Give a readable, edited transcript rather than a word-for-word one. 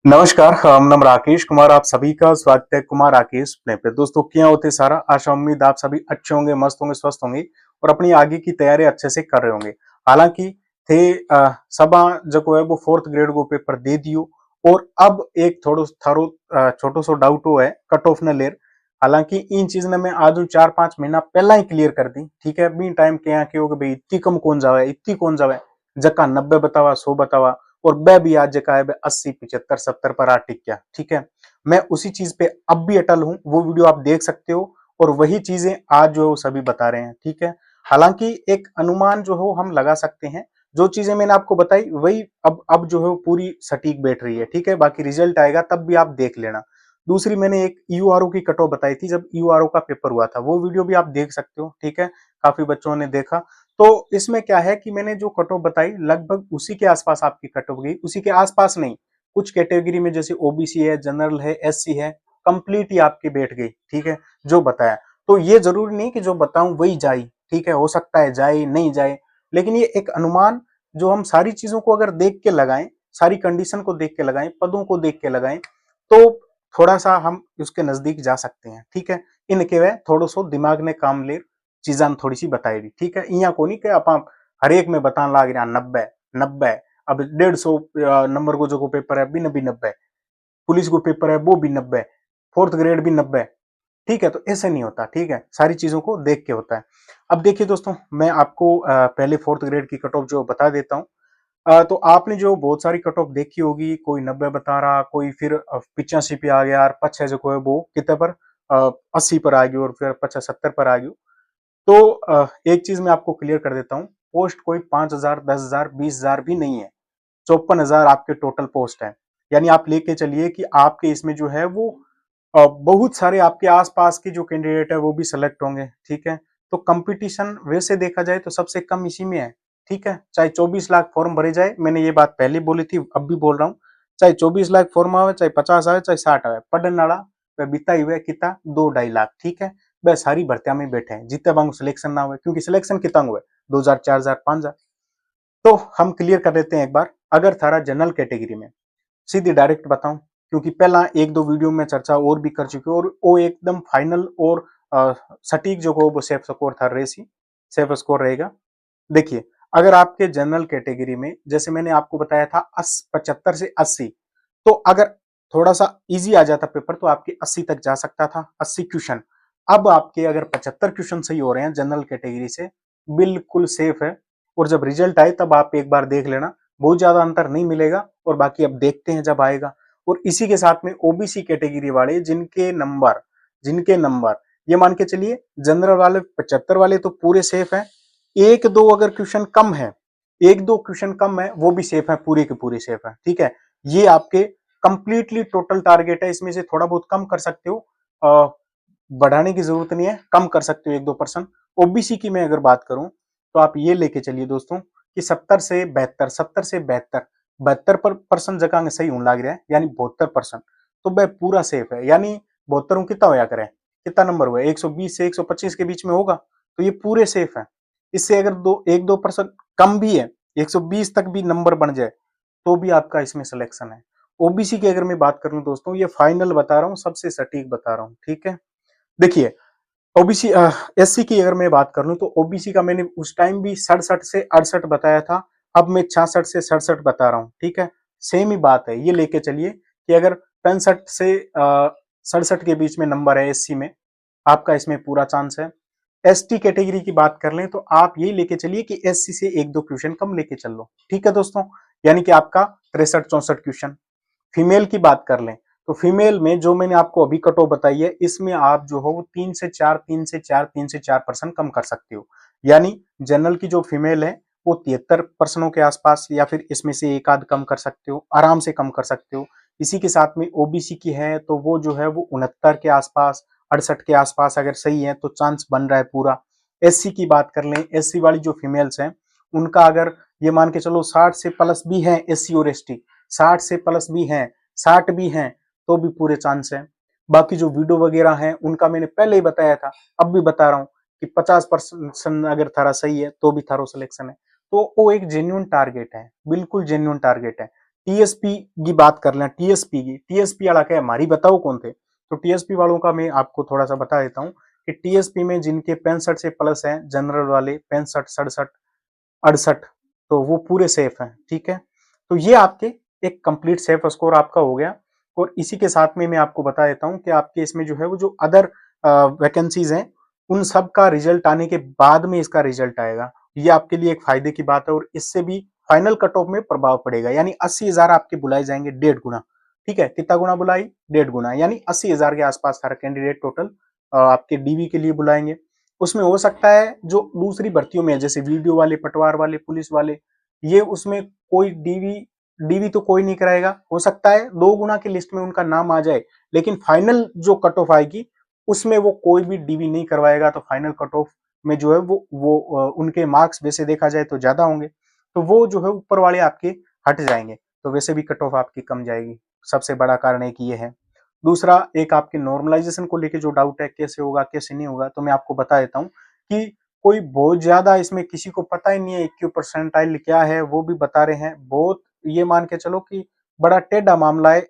नमस्कार, हम नाम राकेश कुमार, आप सभी का स्वागत है कुमार राकेश प्ले पे। दोस्तों क्या होते सारा, आशा उम्मीद आप सभी अच्छे होंगे, मस्त होंगे, स्वस्थ होंगे और अपनी आगे की तैयारी अच्छे से कर रहे होंगे। हालांकि थे सबा जो है वो 4th ग्रेड को पेपर दे दियो और अब एक थोड़ो थारो छोटो सो डाउट हो है कट ऑफ न लेर। हालांकि इन चीज ने मैं आज 4-5 महीना पहला ही क्लियर कर दी, ठीक है। बी टाइम के यहाँ के हो भाई इतनी कम कौन जावे, इतनी कौन जावे, जका 90 बतावा, 100 बतावा और वह भी आज जगह है 80 75 70 पर आ टिक गया, ठीक है। मैं उसी चीज पे अब भी अटल हूं, वो वीडियो आप देख सकते हो और वही चीजें आज जो है वो सभी बता रहे हैं, ठीक है। हालांकि एक अनुमान जो हो हम लगा सकते हैं, जो चीजें मैंने आपको बताई वही अब जो है वो पूरी सटीक बैठ रही है, ठीक है। बाकी रिजल्ट आएगा तब भी आप देख लेना। दूसरी मैंने एक यूआरओ की कट ऑफ बताई थी जब यूआरओ का पेपर हुआ था, वो वीडियो भी आप देख सकते हो, ठीक है। काफी बच्चों ने देखा। तो इसमें क्या है कि मैंने जो कट ऑफ बताई लगभग उसी के आसपास आपकी कट ऑफ गई, उसी के आसपास नहीं, कुछ कैटेगरी में जैसे ओबीसी है, जनरल है, एससी है, कंप्लीट ही आपकी बैठ गई, ठीक है, जो बताया। तो ये जरूरी नहीं कि जो बताऊं वही जाए, ठीक है, हो सकता है जाए नहीं जाए, लेकिन ये एक अनुमान जो हम सारी चीजों को अगर देख के लगाएं, सारी कंडीशन को देख के लगाएं, पदों को देख के लगाएं, तो थोड़ा सा हम उसके नजदीक जा सकते हैं, ठीक है। इनके वे थोड़ा सो दिमाग ने काम ले चीजा थोड़ी सी बताएगी, ठीक है। इं को नहीं कि आप हर एक में बताने लाग रहा 90 90, अब 150 नंबर को जो पेपर है भी 90, पुलिस को पेपर है वो भी 90, 4th ग्रेड भी 90, ठीक है। तो ऐसे नहीं होता, ठीक है, सारी चीजों को देख के होता है। अब देखिए दोस्तों, मैं आपको पहले 4th ग्रेड की कट ऑफ जो बता देता हूँ। तो आपने जो बहुत सारी कट ऑफ देखी होगी, कोई 90 बता रहा, कोई फिर 85 पे आ गया और पच्चीस जो है वो कितने पर 80 पर आ गई और फिर 50 70 पर आ गई। तो एक चीज मैं आपको क्लियर कर देता हूँ, पोस्ट कोई 5,000 10,000 20,000 भी नहीं है, 54,000 आपके टोटल पोस्ट है। यानी आप लेके चलिए कि आपके इसमें जो है वो बहुत सारे आपके आसपास के जो कैंडिडेट है वो भी सिलेक्ट होंगे, ठीक है। तो कंपटीशन वैसे देखा जाए तो सबसे कम इसी में है, ठीक है। चाहे 24 लाख फॉर्म भरे जाए, मैंने ये बात पहले बोली थी अब भी बोल रहा हूँ, चाहे 24 लाख फॉर्म आवे, चाहे 50 आवे, चाहे 60 आवे, पढ़ने वाला वह बीता ही हुआ कितना 2-2.5 लाख, ठीक है। वह सारी भर्तियां में बैठे हैं, जितने बांग सिलेक्शन ना हुए, क्योंकि सिलेक्शन कितना हुआ 2,000 4,000 5,000। तो हम क्लियर कर देते हैं एक बार, अगर थारा जनरल कैटेगरी में सीधी डायरेक्ट बताऊं, क्योंकि पहला एक दो वीडियो में चर्चा और भी कर चुके और वो एकदम फाइनल और सटीक जो को वो सेफ स्कोर था रेसी सेफ स्कोर रहेगा। देखिए, अगर आपके जनरल कैटेगरी में जैसे मैंने आपको बताया था 75 से 80, तो अगर थोड़ा सा इजी आ जाता पेपर तो आपके 80 तक जा सकता था, 80 क्वेश्चन। अब आपके अगर 75 क्वेश्चन सही हो रहे हैं जनरल कैटेगरी से, बिल्कुल सेफ है। और जब रिजल्ट आए तब आप एक बार देख लेना, बहुत ज्यादा अंतर नहीं मिलेगा और बाकी अब देखते हैं जब आएगा। और इसी के साथ में ओबीसी कैटेगरी वाले जिनके नंबर ये मान के चलिए, जनरल वाले 75 वाले तो पूरे सेफ है, एक दो अगर क्वेश्चन कम है, एक दो क्वेश्चन कम है वो भी सेफ है, पूरे के पूरे सेफ है, ठीक है। ये आपके कंप्लीटली टोटल टारगेट है, इसमें से थोड़ा बहुत कम कर सकते हो, बढ़ाने की जरूरत नहीं है, कम कर सकते हो 1-2%। ओबीसी की मैं अगर बात करूं तो आप ये लेके चलिए दोस्तों कि 70 से 72, 70 से 72, 72 परसेंट जगह सही होने लग रहा है, यानी 72%, तो वह पूरा सेफ है। यानी 72 कितना होया करे, कितना नंबर हुआ 120 से 125 के बीच में होगा, तो ये पूरे सेफ है। इससे अगर 1-2% कम भी है, 120 तक भी नंबर बन जाए तो भी आपका इसमें सिलेक्शन है। ओबीसी की अगर मैं बात करूं दोस्तों, ये फाइनल बता रहा हूं, सबसे सटीक बता रहा हूं, ठीक है। देखिए, ओबीसी एससी की अगर मैं बात कर लूं तो ओबीसी का मैंने उस टाइम भी 67 से 68 बताया था, अब मैं 66 से 67 बता रहा हूं, ठीक है। सेम ही बात है, ये लेके चलिए कि अगर 65 से 67 के बीच में नंबर है एससी में, आपका इसमें पूरा चांस है। एसटी कैटेगरी की बात कर लें तो आप यही लेके चलिए कि एससी से एक दो क्वेश्चन कम लेके चल लो, ठीक है दोस्तों। यानी कि आपका 63-64 क्वेश्चन। फीमेल की बात कर लें तो फीमेल में जो मैंने आपको अभी कट ऑफ बताई है, इसमें आप जो हो वो 3 से 4 कम कर सकते हो। यानी जनरल की जो फीमेल है वो 73% के आसपास, या फिर इसमें से एक आध कम कर सकते हो, आराम से कम कर सकते हो। इसी के साथ में ओबीसी की है तो वो जो है वो 69 के आसपास, 68 के आसपास अगर सही है तो चांस बन रहा है पूरा। एससी की बात कर लें, एससी वाली जो फीमेल्स हैं उनका अगर ये मान के चलो 60 से प्लस भी है, एससी और एसटी 60 से प्लस भी हैं, 60 भी हैं, तो भी पूरे चांस है। बाकी जो वीडियो वगैरह हैं उनका मैंने पहले ही बताया था, अब भी बता रहा हूँ कि 50% अगर थारा सही है तो भी थारो सिलेक्शन है। तो वो एक जेन्युइन टारगेट है, बिल्कुल जेन्युइन टारगेट है। टीएसपी की बात कर लें, टीएसपी वाला क्या है, हमारी बताओ कौन थे। तो टीएसपी वालों का मैं आपको थोड़ा सा बता देता हूँ कि टीएसपी में जिनके 65 से प्लस हैं, जनरल वाले 65, 67, 68, तो वो पूरे सेफ हैं, ठीक है। तो ये आपके एक कंप्लीट सेफ स्कोर आपका हो गया। और इसी के साथ में मैं आपको बता देता हूँ कि आपके इसमें जो है वो जो अदर वैकेंसीज हैं, उन सब का रिजल्ट आने के बाद में इसका रिजल्ट आएगा। ये आपके लिए एक फायदे की बात है और इससे भी फाइनल कट ऑफ में प्रभाव पड़ेगा, यानी 80,000 आपके बुलाए जाएंगे, 1.5 गुना। ठीक है, कितना गुना बुलाई? 1.5 गुना, यानी 80,000 के आसपास सारा कैंडिडेट टोटल आपके डीवी के लिए बुलाएंगे। उसमें हो सकता है जो दूसरी भर्तियों में है, जैसे वीडियो वाले, पटवार वाले, पुलिस वाले, ये उसमें कोई डीवी डीवी तो कोई नहीं कराएगा। हो सकता है 2 गुना की लिस्ट में उनका नाम आ जाए, लेकिन फाइनल जो कट ऑफ आएगी उसमें वो कोई भी डीवी नहीं करवाएगा। तो फाइनल कट ऑफ में जो है वो उनके मार्क्स वैसे देखा जाए तो ज्यादा होंगे, तो वो जो है ऊपर वाले आपके हट जाएंगे, तो वैसे भी कट ऑफ आपकी कम जाएगी। सबसे बड़ा कारण एक ये है। दूसरा, एक आपके नॉर्मलाइजेशन को लेके जो डाउट है, कैसे होगा कैसे नहीं होगा, तो मैं आपको बता देता हूँ कि कोई बहुत ज्यादा इसमें किसी को पता ही नहीं है इक्यू परसेंटाइल क्या है, वो भी बता रहे हैं बहुत, ये मान के चलो कि बड़ा टेढ़ा मामला है।